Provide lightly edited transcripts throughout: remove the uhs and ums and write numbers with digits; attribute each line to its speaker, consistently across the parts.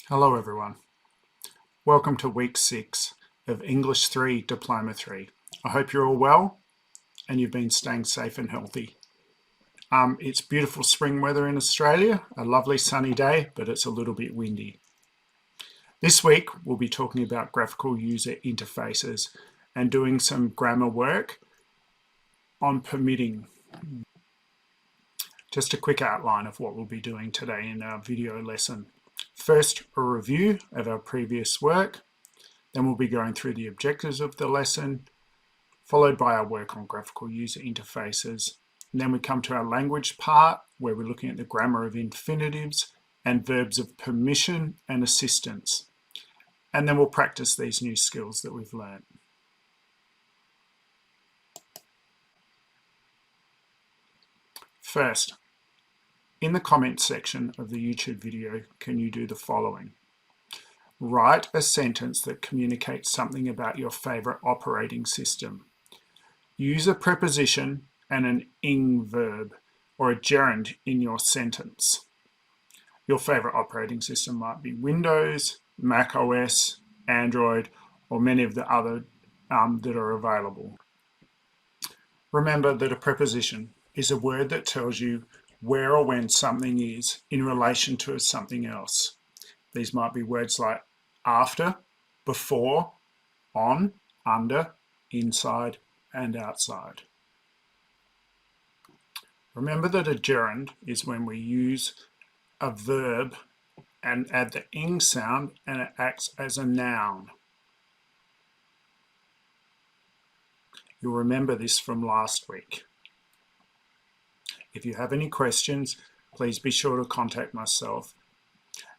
Speaker 1: Hello everyone. Welcome to week 6 of English 3 Diploma 3. I hope you're all well and you've been staying safe and healthy. It's beautiful spring weather in Australia, a lovely sunny day, but it's a little bit windy. This week we'll be talking about graphical user interfaces and doing some grammar work on permitting. Just a quick outline of what we'll be doing today in our video lesson. First, a review of our previous work. Then we'll be going through the objectives of the lesson, followed by our work on graphical user interfaces. And then we come to our language part, where we're looking at the grammar of infinitives and verbs of permission and assistance. And then we'll practice these new skills that we've learned. First, in the comments section of the YouTube video, can you do the following? Write a sentence that communicates something about your favorite operating system. Use a preposition and an ing verb or a gerund in your sentence. Your favorite operating system might be Windows, Mac OS, Android, or many of the other that are available. Remember that a preposition is a word that tells you where or when something is in relation to something else. These might be words like after, before, on, under, inside, and outside. Remember that a gerund is when we use a verb and add the ing sound and it acts as a noun. You'll remember this from last week. If you have any questions, please be sure to contact myself.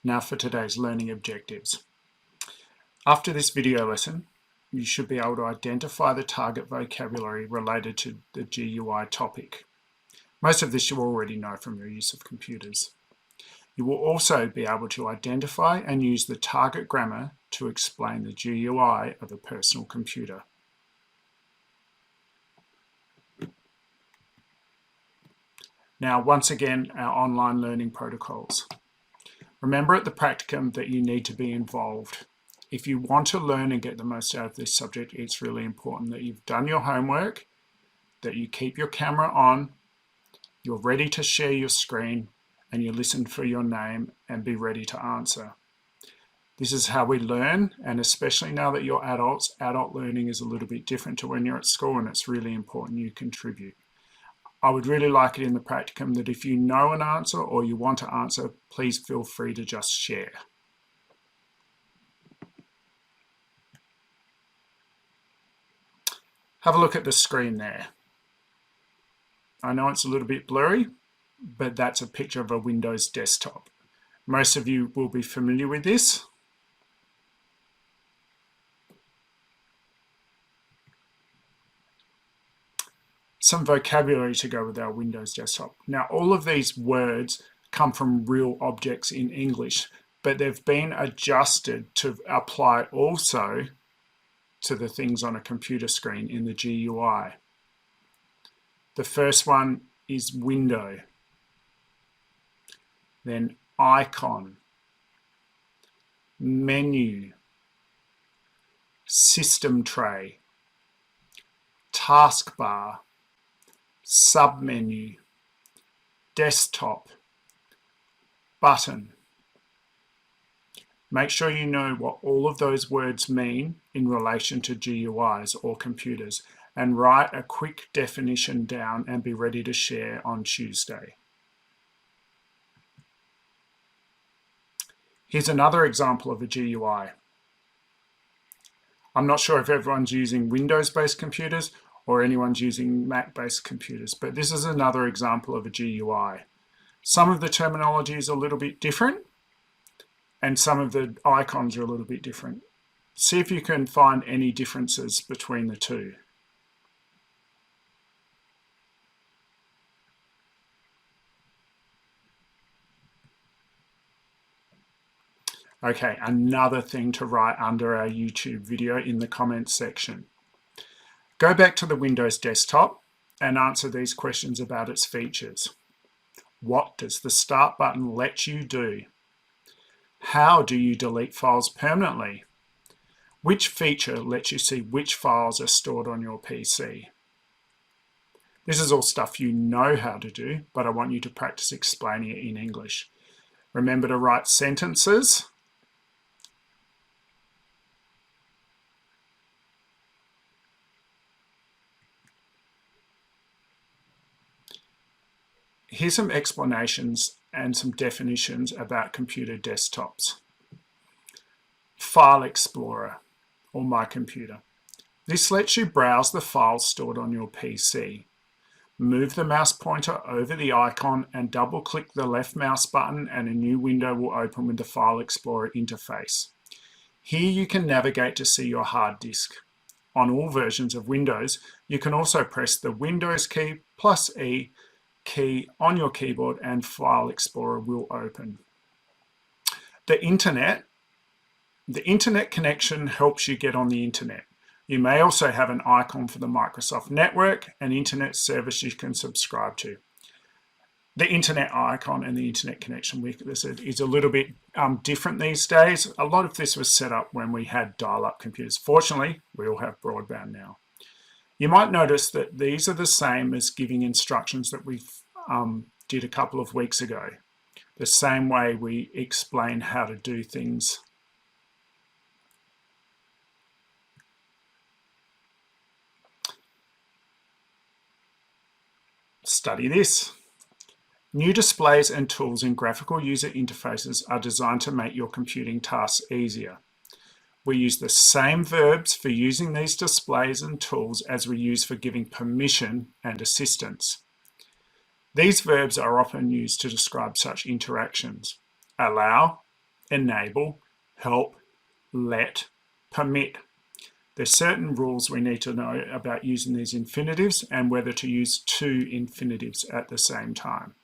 Speaker 1: Now for today's learning objectives. After this video lesson, you should be able to identify the target vocabulary related to the GUI topic. Most of this you already know from your use of computers. You will also be able to identify and use the target grammar to explain the GUI of a personal computer. Now, once again, our online learning protocols. Remember at the practicum that you need to be involved. If you want to learn and get the most out of this subject, it's really important that you've done your homework, that you keep your camera on, you're ready to share your screen, and you listen for your name and be ready to answer. This is how we learn, and especially now that you're adults, adult learning is a little bit different to when you're at school, and it's really important you contribute. I would really like it in the practicum that if you know an answer or you want to answer, please feel free to just share. Have a look at the screen there. I know it's a little bit blurry, but that's a picture of a Windows desktop. Most of you will be familiar with this. Some vocabulary to go with our Windows desktop. Now, all of these words come from real objects in English, but they've been adjusted to apply also to the things on a computer screen in the GUI. The first one is window, then icon, menu, system tray, taskbar, submenu, desktop, button. Make sure you know what all of those words mean in relation to GUIs or computers, and write a quick definition down and be ready to share on Tuesday. Here's another example of a GUI. I'm not sure if everyone's using Windows-based computers or anyone's using Mac-based computers, but this is another example of a GUI. Some of the terminology is a little bit different, and some of the icons are a little bit different. See if you can find any differences between the two. Okay, another thing to write under our YouTube video in the comments section. Go back to the Windows desktop and answer these questions about its features. What does the Start button let you do? How do you delete files permanently? Which feature lets you see which files are stored on your PC? This is all stuff you know how to do, but I want you to practice explaining it in English. Remember to write sentences. Here's some explanations and some definitions about computer desktops. File Explorer, or My Computer. This lets you browse the files stored on your PC. Move the mouse pointer over the icon and double-click the left mouse button and a new window will open with the File Explorer interface. Here you can navigate to see your hard disk. On all versions of Windows, you can also press the Windows key plus E key on your keyboard and File Explorer will open. The internet connection helps you get on the internet. You may also have an icon for the Microsoft network, an internet service you can subscribe to. The internet icon and the internet connection is a little bit different these days. A lot of this was set up when we had dial-up computers. Fortunately, we all have broadband now. You might notice that these are the same as giving instructions that we did a couple of weeks ago. The same way we explain how to do things. Study this. New displays and tools in graphical user interfaces are designed to make your computing tasks easier. We use the same verbs for using these displays and tools as we use for giving permission and assistance. These verbs are often used to describe such interactions: allow, enable, help, let, permit. There's certain rules we need to know about using these infinitives and whether to use two infinitives at the same time.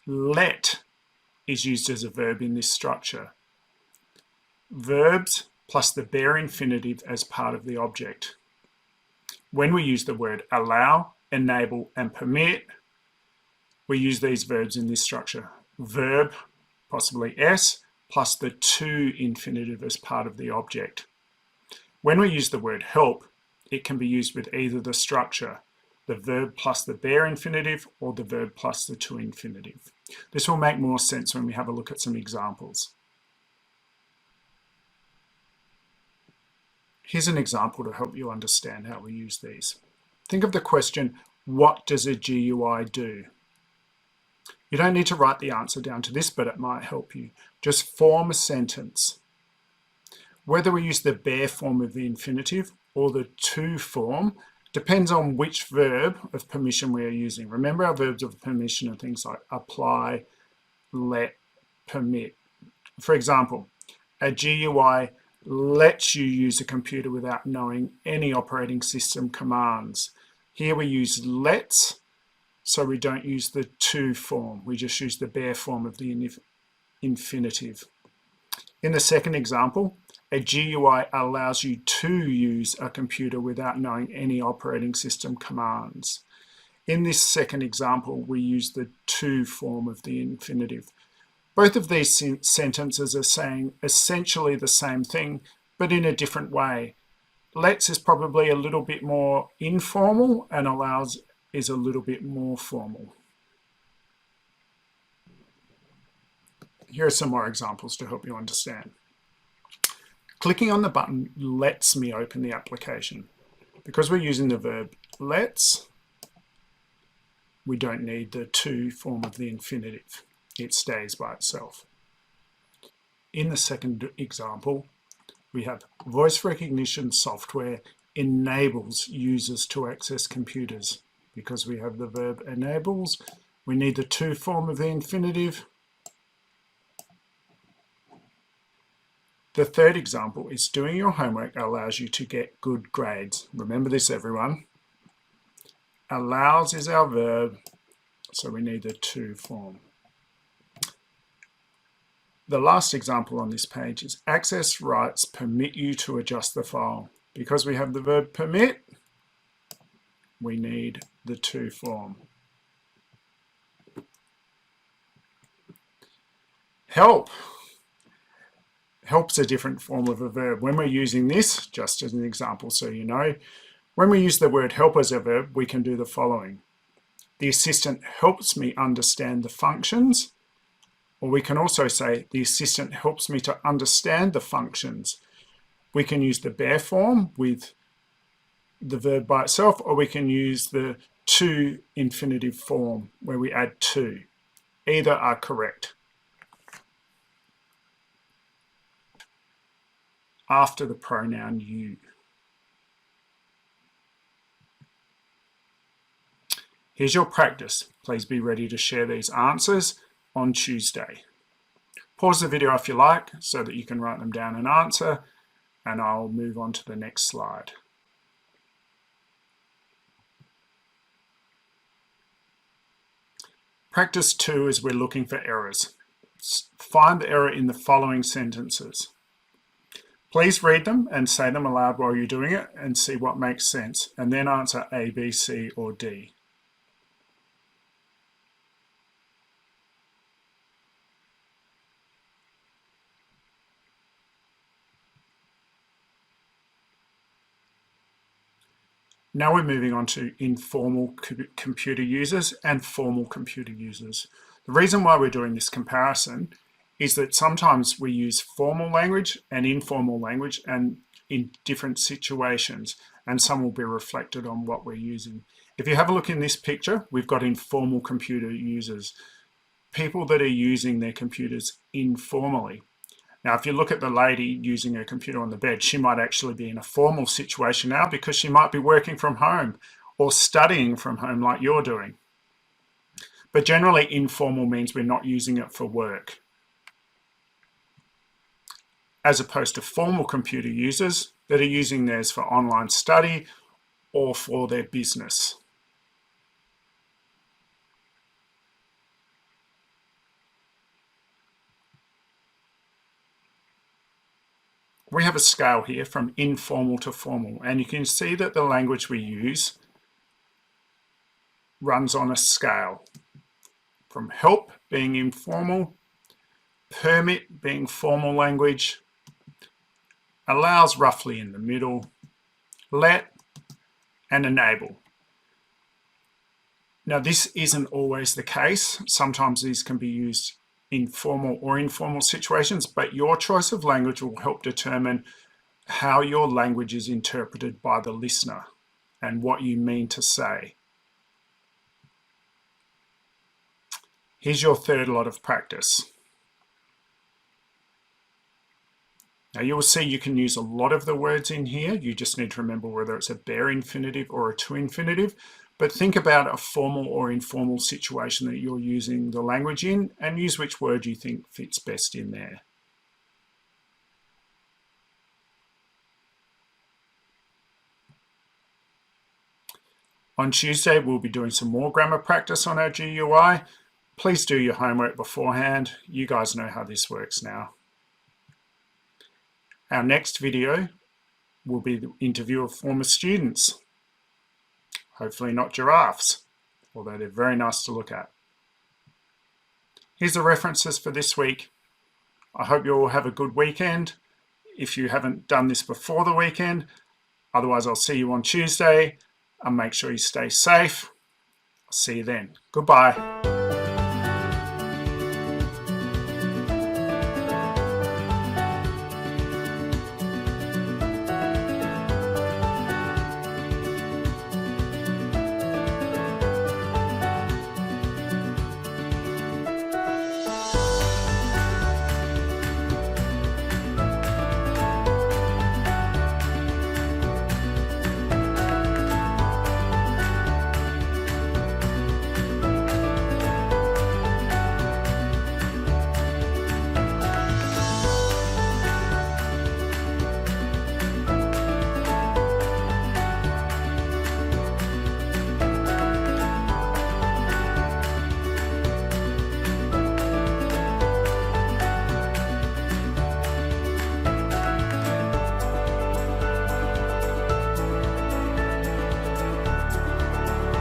Speaker 1: Let is used as a verb in this structure. Verbs plus the bare infinitive as part of the object. When we use the word allow, enable, and permit, we use these verbs in this structure. Verb, possibly S, plus the to infinitive as part of the object. When we use the word help, it can be used with either the structure, the verb plus the bare infinitive, or the verb plus the to infinitive. This will make more sense when we have a look at some examples. Here's an example to help you understand how we use these. Think of the question, what does a GUI do? You don't need to write the answer down to this, but it might help you. Just form a sentence. Whether we use the bare form of the infinitive or the to form depends on which verb of permission we are using. Remember, our verbs of permission are things like apply, let, permit. For example, a GUI lets you use a computer without knowing any operating system commands. Here we use lets, so we don't use the to form. We just use the bare form of the infinitive. In the second example, a GUI allows you to use a computer without knowing any operating system commands. In this second example, we use the to form of the infinitive. Both of these sentences are saying essentially the same thing, but in a different way. Let's is probably a little bit more informal and allows is a little bit more formal. Here are some more examples to help you understand. Clicking on the button lets me open the application. Because we're using the verb lets, we don't need the to form of the infinitive. It stays by itself. In the second example, we have voice recognition software enables users to access computers. Because we have the verb enables, we need the to form of the infinitive. The third example is doing your homework allows you to get good grades. Remember this, everyone. Allows is our verb, so we need the to form. The last example on this page is access rights permit you to adjust the file. Because we have the verb permit, we need the to form. Help. Help's a different form of a verb. When we're using this, just as an example so you know, when we use the word help as a verb, we can do the following. The assistant helps me understand the functions, or we can also say the assistant helps me to understand the functions. We can use the bare form with the verb by itself, or we can use the to infinitive form where we add to. Either are correct. After the pronoun you. Here's your practice. Please be ready to share these answers on Tuesday. Pause the video if you like so that you can write them down and answer, and I'll move on to the next slide. Practice 2 is we're looking for errors. Find the error in the following sentences. Please read them and say them aloud while you're doing it and see what makes sense, and then answer A, B, C, or D. Now we're moving on to informal computer users and formal computer users. The reason why we're doing this comparison is that sometimes we use formal language and informal language and in different situations, and some will be reflected on what we're using. If you have a look in this picture, we've got informal computer users, people that are using their computers informally. Now, if you look at the lady using her computer on the bed, she might actually be in a formal situation now because she might be working from home or studying from home like you're doing. But generally, informal means we're not using it for work. As opposed to formal computer users that are using theirs for online study or for their business. We have a scale here from informal to formal, and you can see that the language we use runs on a scale from help being informal, permit being formal language, allows roughly in the middle, let, and enable. Now this isn't always the case. Sometimes these can be used in formal or informal situations, but your choice of language will help determine how your language is interpreted by the listener and what you mean to say. Here's your third lot of practice. Now you will see you can use a lot of the words in here. You just need to remember whether it's a bare infinitive or a to infinitive. But think about a formal or informal situation that you're using the language in and use which word you think fits best in there. On Tuesday, we'll be doing some more grammar practice on our GUI. Please do your homework beforehand. You guys know how this works now. Our next video will be the interview of former students. Hopefully not giraffes, although they're very nice to look at. Here's the references for this week. I hope you all have a good weekend. If you haven't done this before the weekend, otherwise I'll see you on Tuesday, and make sure you stay safe. I'll see you then. Goodbye.